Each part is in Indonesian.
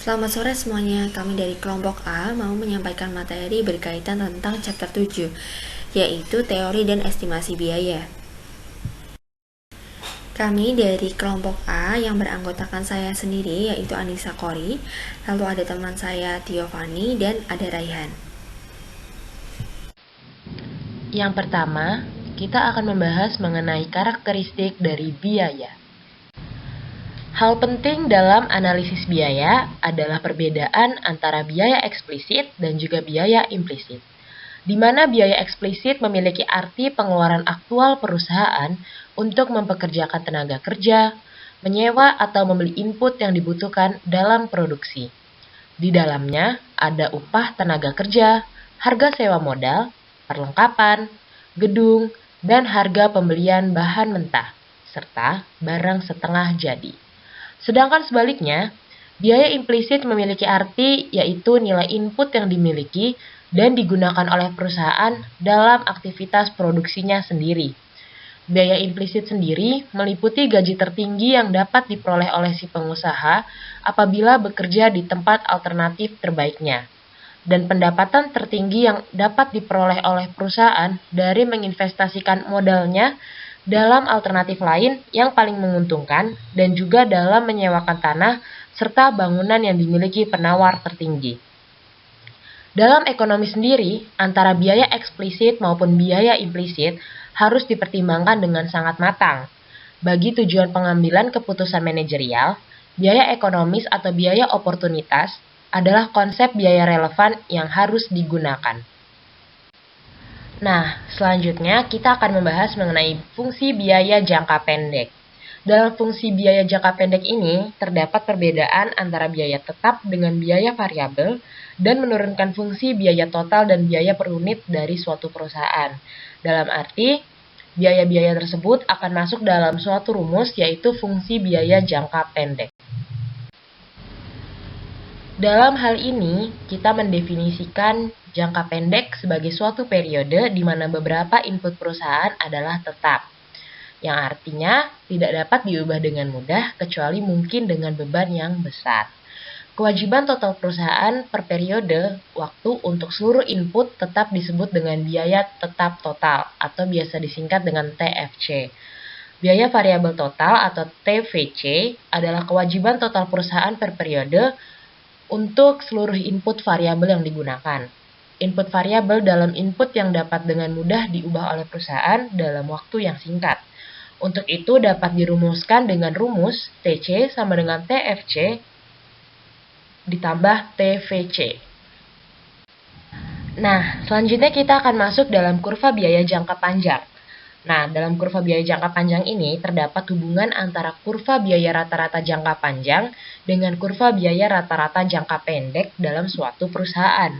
Selamat sore semuanya, kami dari kelompok A mau menyampaikan materi berkaitan tentang chapter 7, yaitu teori dan estimasi biaya. Kami dari kelompok A yang beranggotakan saya sendiri, yaitu Anissa Kori, lalu ada teman saya Tiovani, dan ada Raihan. Yang pertama, kita akan membahas mengenai karakteristik dari biaya. Hal penting dalam analisis biaya adalah perbedaan antara biaya eksplisit dan juga biaya implisit, di mana biaya eksplisit memiliki arti pengeluaran aktual perusahaan untuk mempekerjakan tenaga kerja, menyewa atau membeli input yang dibutuhkan dalam produksi. Di dalamnya ada upah tenaga kerja, harga sewa modal, perlengkapan, gedung, dan harga pembelian bahan mentah, serta barang setengah jadi. Sedangkan sebaliknya, biaya implisit memiliki arti yaitu nilai input yang dimiliki dan digunakan oleh perusahaan dalam aktivitas produksinya sendiri. Biaya implisit sendiri meliputi gaji tertinggi yang dapat diperoleh oleh si pengusaha apabila bekerja di tempat alternatif terbaiknya, dan pendapatan tertinggi yang dapat diperoleh oleh perusahaan dari menginvestasikan modalnya dalam alternatif lain yang paling menguntungkan dan juga dalam menyewakan tanah serta bangunan yang dimiliki penawar tertinggi. Dalam ekonomi sendiri, antara biaya eksplisit maupun biaya implisit harus dipertimbangkan dengan sangat matang. Bagi tujuan pengambilan keputusan manajerial, biaya ekonomis atau biaya oportunitas adalah konsep biaya relevan yang harus digunakan. Nah, selanjutnya kita akan membahas mengenai fungsi biaya jangka pendek. Dalam fungsi biaya jangka pendek ini, terdapat perbedaan antara biaya tetap dengan biaya variabel dan menurunkan fungsi biaya total dan biaya per unit dari suatu perusahaan. Dalam arti, biaya-biaya tersebut akan masuk dalam suatu rumus yaitu fungsi biaya jangka pendek. Dalam hal ini, kita mendefinisikan jangka pendek sebagai suatu periode di mana beberapa input perusahaan adalah tetap, yang artinya tidak dapat diubah dengan mudah kecuali mungkin dengan beban yang besar. Kewajiban total perusahaan per periode waktu untuk seluruh input tetap disebut dengan biaya tetap total atau biasa disingkat dengan TFC. Biaya variabel total atau TVC adalah kewajiban total perusahaan per periode untuk seluruh input variabel yang digunakan. Input variabel dalam input yang dapat dengan mudah diubah oleh perusahaan dalam waktu yang singkat. Untuk itu dapat dirumuskan dengan rumus TC sama dengan TFC ditambah TVC. Nah, selanjutnya kita akan masuk dalam kurva biaya jangka panjang. Nah, dalam kurva biaya jangka panjang ini terdapat hubungan antara kurva biaya rata-rata jangka panjang dengan kurva biaya rata-rata jangka pendek dalam suatu perusahaan.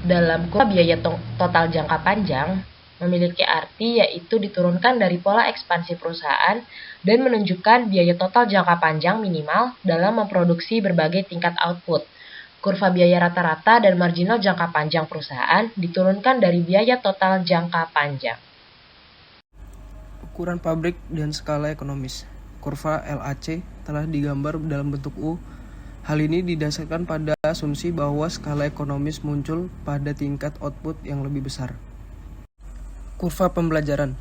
Dalam kurva biaya total jangka panjang memiliki arti yaitu diturunkan dari pola ekspansi perusahaan dan menunjukkan biaya total jangka panjang minimal dalam memproduksi berbagai tingkat output. Kurva biaya rata-rata dan marginal jangka panjang perusahaan diturunkan dari biaya total jangka panjang. Ukuran pabrik dan skala ekonomis. Kurva LAC telah digambar dalam bentuk U. Hal ini didasarkan pada asumsi bahwa skala ekonomis muncul pada tingkat output yang lebih besar. Kurva pembelajaran.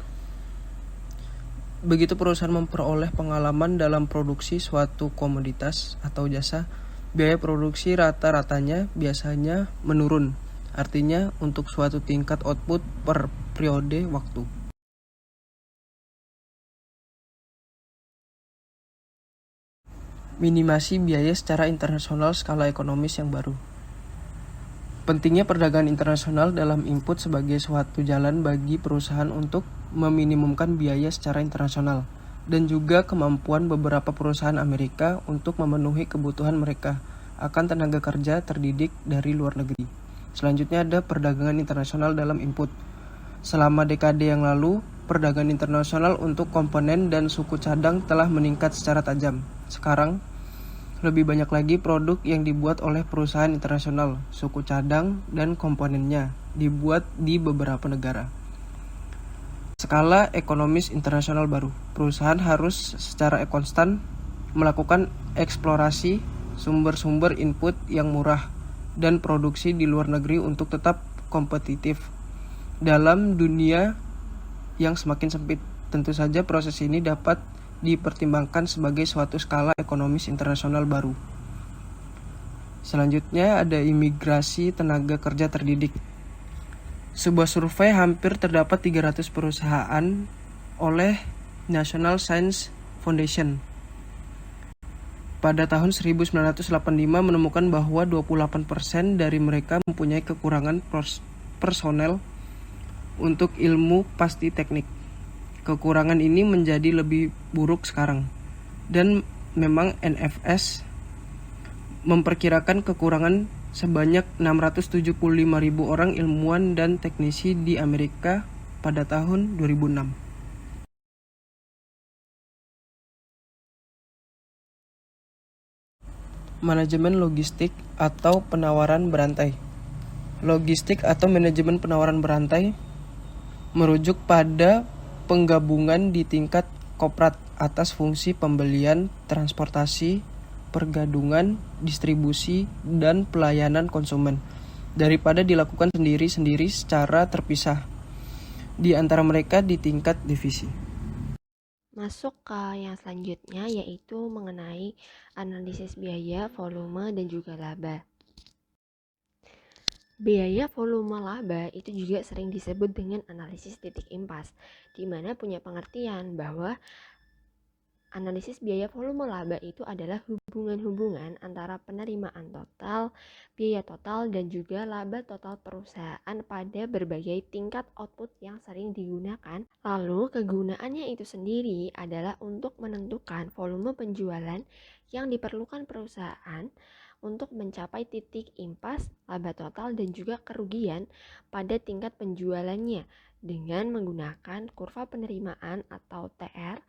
Begitu perusahaan memperoleh pengalaman dalam produksi suatu komoditas atau jasa, biaya produksi rata-ratanya biasanya menurun, artinya untuk suatu tingkat output per periode waktu. Minimasi biaya secara internasional skala ekonomis yang baru. Pentingnya perdagangan internasional dalam input sebagai suatu jalan bagi perusahaan untuk meminimumkan biaya secara internasional, dan juga kemampuan beberapa perusahaan Amerika untuk memenuhi kebutuhan mereka akan tenaga kerja terdidik dari luar negeri. Selanjutnya ada perdagangan internasional dalam input. Selama dekade yang lalu, perdagangan internasional untuk komponen dan suku cadang telah meningkat secara tajam. Sekarang, lebih banyak lagi produk yang dibuat oleh perusahaan internasional, suku cadang, dan komponennya dibuat di beberapa negara. Skala ekonomis internasional baru. Perusahaan harus secara konstan melakukan eksplorasi sumber-sumber input yang murah dan produksi di luar negeri untuk tetap kompetitif dalam dunia yang semakin sempit. Tentu saja proses ini dapat dipertimbangkan sebagai suatu skala ekonomis internasional baru. Selanjutnya ada imigrasi tenaga kerja terdidik. Sebuah survei hampir terdapat 300 perusahaan oleh National Science Foundation pada tahun 1985 menemukan bahwa 28% dari mereka mempunyai kekurangan personel untuk ilmu pasti teknik. Kekurangan ini menjadi lebih buruk sekarang, dan memang NFS memperkirakan kekurangan sebanyak 675.000 orang ilmuwan dan teknisi di Amerika pada tahun 2006. Manajemen logistik atau penawaran berantai. Logistik atau manajemen penawaran berantai merujuk pada penggabungan di tingkat korporat atas fungsi pembelian, transportasi, pergadungan, distribusi, dan pelayanan konsumen daripada dilakukan sendiri-sendiri secara terpisah di antara mereka di tingkat divisi. Masuk ke yang selanjutnya yaitu mengenai analisis biaya, volume, dan juga laba. Biaya, volume, laba itu juga sering disebut dengan analisis titik impas, di mana punya pengertian bahwa analisis biaya, volume, laba itu adalah hubungan-hubungan antara penerimaan total, biaya total, dan juga laba total perusahaan pada berbagai tingkat output yang sering digunakan. Lalu kegunaannya itu sendiri adalah untuk menentukan volume penjualan yang diperlukan perusahaan untuk mencapai titik impas, laba total, dan juga kerugian pada tingkat penjualannya dengan menggunakan kurva penerimaan atau TR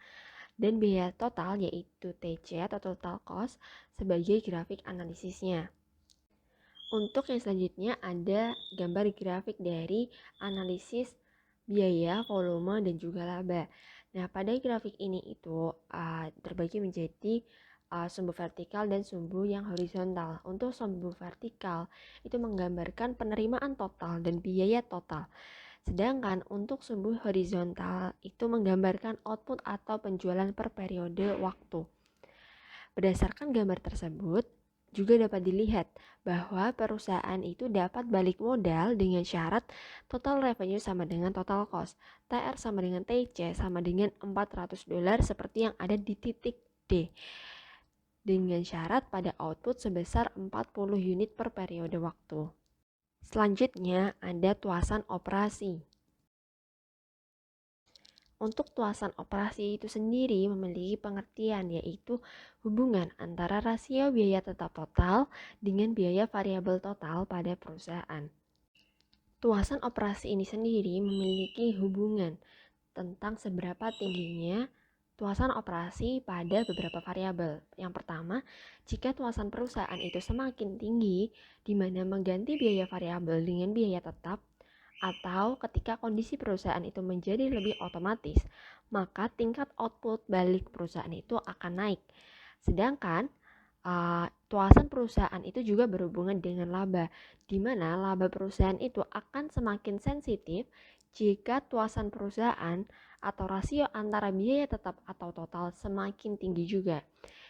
dan biaya total yaitu TC atau total cost sebagai grafik analisisnya. Untuk yang selanjutnya ada gambar grafik dari analisis biaya, volume, dan juga laba. Nah, pada grafik ini itu terbagi menjadi sumbu vertikal dan sumbu yang horizontal. Untuk sumbu vertikal itu menggambarkan penerimaan total dan biaya total. Sedangkan untuk sumbu horizontal itu menggambarkan output atau penjualan per periode waktu. Berdasarkan gambar tersebut, juga dapat dilihat bahwa perusahaan itu dapat balik modal dengan syarat total revenue sama dengan total cost, TR sama dengan TC sama dengan $400 seperti yang ada di titik D, dengan syarat pada output sebesar 40 unit per periode waktu. Selanjutnya ada tuasan operasi. Untuk tuasan operasi itu sendiri memiliki pengertian yaitu hubungan antara rasio biaya tetap total dengan biaya variabel total pada perusahaan. Tuasan operasi ini sendiri memiliki hubungan tentang seberapa tingginya tuasan operasi pada beberapa variabel. Yang pertama, jika tuasan perusahaan itu semakin tinggi, di mana mengganti biaya variabel dengan biaya tetap, atau ketika kondisi perusahaan itu menjadi lebih otomatis, maka tingkat output balik perusahaan itu akan naik. Sedangkan tuasan perusahaan itu juga berhubungan dengan laba, di mana laba perusahaan itu akan semakin sensitif jika tuasan perusahaan atau rasio antara biaya tetap atau total semakin tinggi juga,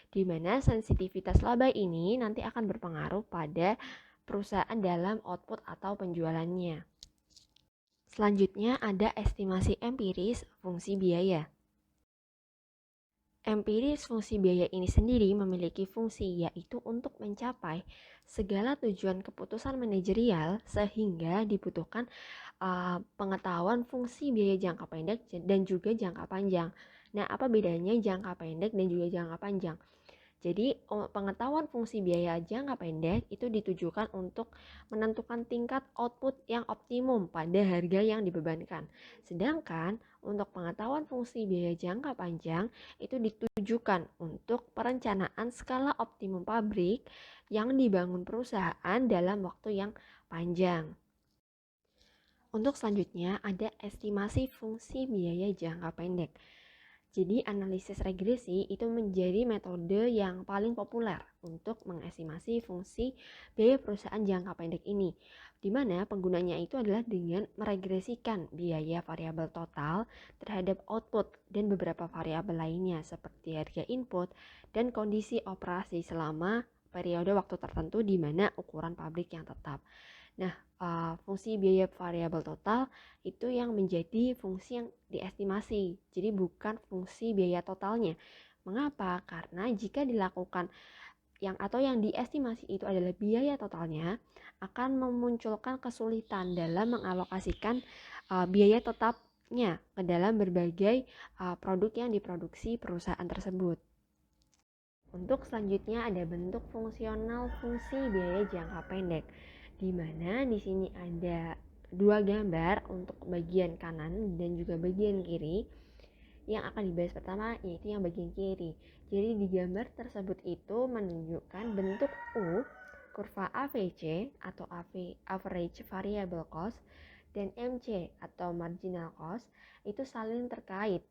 di mana sensitivitas laba ini nanti akan berpengaruh pada perusahaan dalam output atau penjualannya. Selanjutnya ada estimasi empiris fungsi biaya. Empiris fungsi biaya ini sendiri memiliki fungsi yaitu untuk mencapai segala tujuan keputusan manajerial sehingga dibutuhkan pengetahuan fungsi biaya jangka pendek dan juga jangka panjang. Nah, apa bedanya jangka pendek dan juga jangka panjang? Jadi pengetahuan fungsi biaya jangka pendek itu ditujukan untuk menentukan tingkat output yang optimum pada harga yang dibebankan. Sedangkan untuk pengetahuan fungsi biaya jangka panjang itu ditujukan untuk perencanaan skala optimum pabrik yang dibangun perusahaan dalam waktu yang panjang. Untuk selanjutnya ada estimasi fungsi biaya jangka pendek. Jadi analisis regresi itu menjadi metode yang paling populer untuk mengestimasi fungsi biaya perusahaan jangka pendek ini, di mana penggunanya itu adalah dengan meregresikan biaya variabel total terhadap output dan beberapa variabel lainnya seperti harga input dan kondisi operasi selama periode waktu tertentu di mana ukuran pabrik yang tetap. Nah, fungsi biaya variabel total itu yang menjadi fungsi yang diestimasi, jadi bukan fungsi biaya totalnya. Mengapa? Karena jika dilakukan yang diestimasi itu adalah biaya totalnya, akan memunculkan kesulitan dalam mengalokasikan biaya tetapnya ke dalam berbagai produk yang diproduksi perusahaan tersebut. Untuk selanjutnya ada bentuk fungsional fungsi biaya jangka pendek, di mana di sini ada dua gambar untuk bagian kanan dan juga bagian kiri. Yang akan dibahas pertama yaitu yang bagian kiri. Jadi di gambar tersebut itu menunjukkan bentuk U, kurva AVC atau average variable cost, dan MC atau marginal cost itu saling terkait,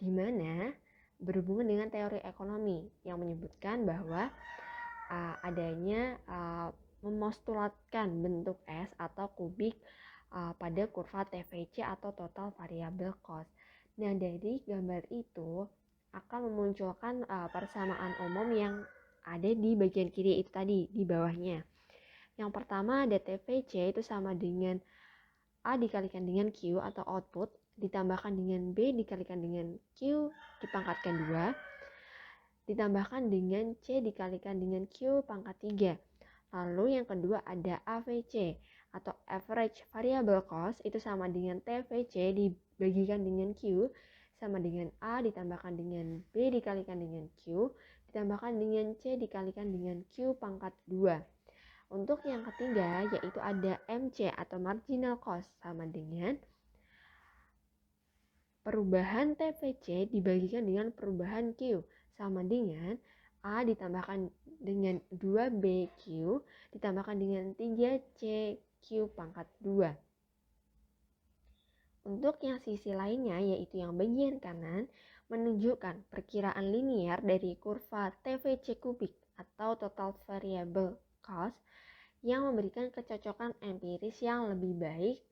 di mana berhubungan dengan teori ekonomi yang menyebutkan bahwa adanya memostulatkan bentuk S atau kubik pada kurva TVC atau total variable cost. Nah, dari gambar itu akan memunculkan persamaan umum yang ada di bagian kiri itu tadi, di bawahnya. Yang pertama ada TVC itu sama dengan A dikalikan dengan Q atau output, ditambahkan dengan B dikalikan dengan Q dipangkatkan 2, ditambahkan dengan C dikalikan dengan Q pangkat 3. Lalu yang kedua ada AVC atau average variable cost, itu sama dengan TVC dibagikan dengan Q sama dengan A ditambahkan dengan B dikalikan dengan Q ditambahkan dengan C dikalikan dengan Q pangkat 2. Untuk yang ketiga yaitu ada MC atau marginal cost, sama dengan perubahan TVC dibagikan dengan perubahan Q, sama dengan A ditambahkan dengan 2BQ ditambahkan dengan 3CQ pangkat 2. Untuk yang sisi lainnya yaitu yang bagian kanan menunjukkan perkiraan linier dari kurva TVC kubik atau total variable cost yang memberikan kecocokan empiris yang lebih baik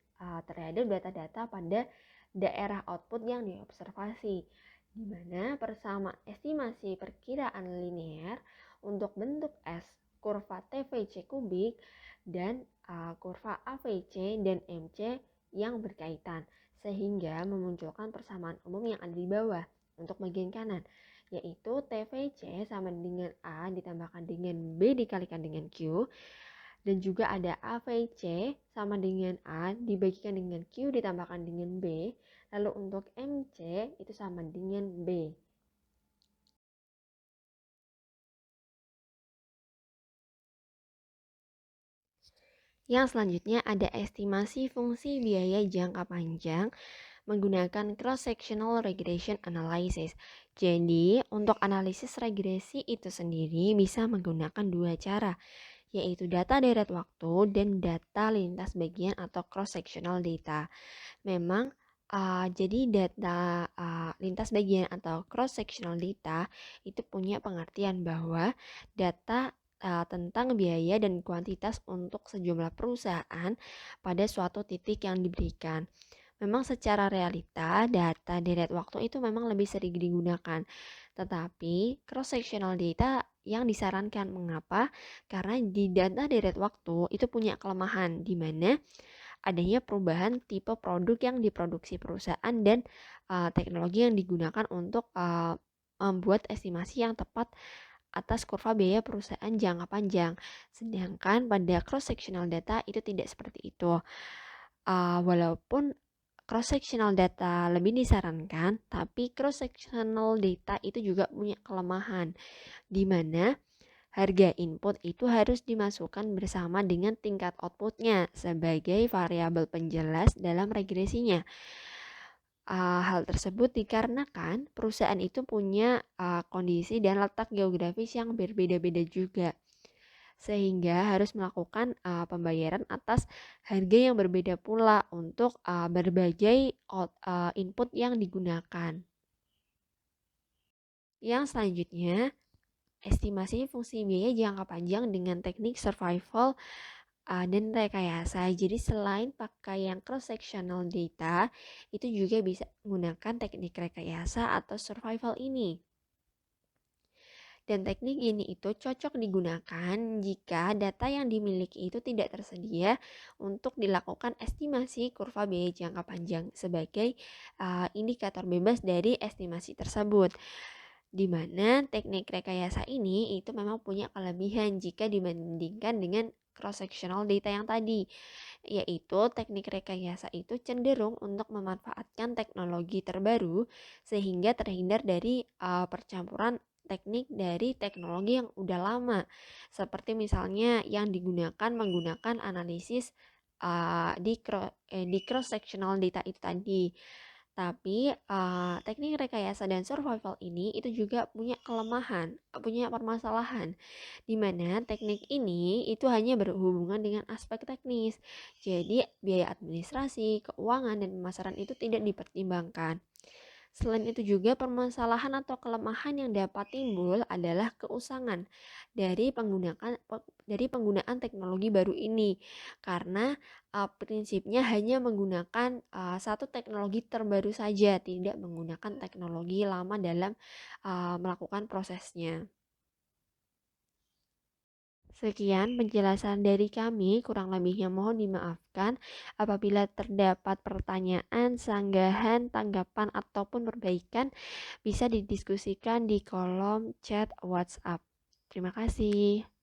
terhadap data-data pada daerah output yang diobservasi, di mana bersama estimasi perkiraan linear untuk bentuk S, kurva TVC kubik, dan kurva AVC dan MC yang berkaitan, sehingga memunculkan persamaan umum yang ada di bawah untuk bagian kanan, yaitu TVC sama dengan A ditambahkan dengan B dikalikan dengan Q, dan juga ada AVC sama dengan A dibagikan dengan Q ditambahkan dengan B. Lalu untuk MC itu sama dengan B. Yang selanjutnya ada estimasi fungsi biaya jangka panjang menggunakan cross-sectional regression analysis. Jadi, untuk analisis regresi itu sendiri bisa menggunakan dua cara, yaitu data deret waktu dan data lintas bagian atau cross-sectional data. Memang jadi data lintas bagian atau cross-sectional data itu punya pengertian bahwa data tentang biaya dan kuantitas untuk sejumlah perusahaan pada suatu titik yang diberikan. Memang secara realita data deret waktu itu memang lebih sering digunakan, tetapi cross-sectional data yang disarankan. Mengapa? Karena di data deret waktu itu punya kelemahan, di mana adanya perubahan tipe produk yang diproduksi perusahaan dan teknologi yang digunakan untuk membuat estimasi yang tepat atas kurva biaya perusahaan jangka panjang. Sedangkan pada cross-sectional data itu tidak seperti itu. Walaupun cross-sectional data lebih disarankan, tapi cross-sectional data itu juga punya kelemahan, di mana harga input itu harus dimasukkan bersama dengan tingkat outputnya sebagai variabel penjelas dalam regresinya. Hal tersebut dikarenakan perusahaan itu punya kondisi dan letak geografis yang berbeda-beda juga, sehingga harus melakukan pembayaran atas harga yang berbeda pula untuk berbagai input yang digunakan. Yang selanjutnya, estimasi fungsi biaya jangka panjang dengan teknik survival dan rekayasa. Jadi selain pakai yang cross-sectional data, itu juga bisa menggunakan teknik rekayasa atau survival ini. Dan teknik ini itu cocok digunakan jika data yang dimiliki itu tidak tersedia untuk dilakukan estimasi kurva biaya jangka panjang sebagai indikator bebas dari estimasi tersebut. Di mana teknik rekayasa ini itu memang punya kelebihan jika dibandingkan dengan cross-sectional data yang tadi, yaitu teknik rekayasa itu cenderung untuk memanfaatkan teknologi terbaru sehingga terhindar dari percampuran teknik dari teknologi yang udah lama, seperti misalnya yang digunakan menggunakan analisis di cross sectional data itu tadi. Tapi teknik rekayasa dan survival ini itu juga punya kelemahan, punya permasalahan, di mana teknik ini itu hanya berhubungan dengan aspek teknis. Jadi biaya administrasi, keuangan, dan pemasaran itu tidak dipertimbangkan. Selain itu juga permasalahan atau kelemahan yang dapat timbul adalah keusangan dari penggunaan teknologi baru ini, karena prinsipnya hanya menggunakan satu teknologi terbaru saja, tidak menggunakan teknologi lama dalam melakukan prosesnya. Sekian penjelasan dari kami, kurang lebihnya mohon dimaafkan. Apabila terdapat pertanyaan, sanggahan, tanggapan, ataupun perbaikan, bisa didiskusikan di kolom chat WhatsApp. Terima kasih.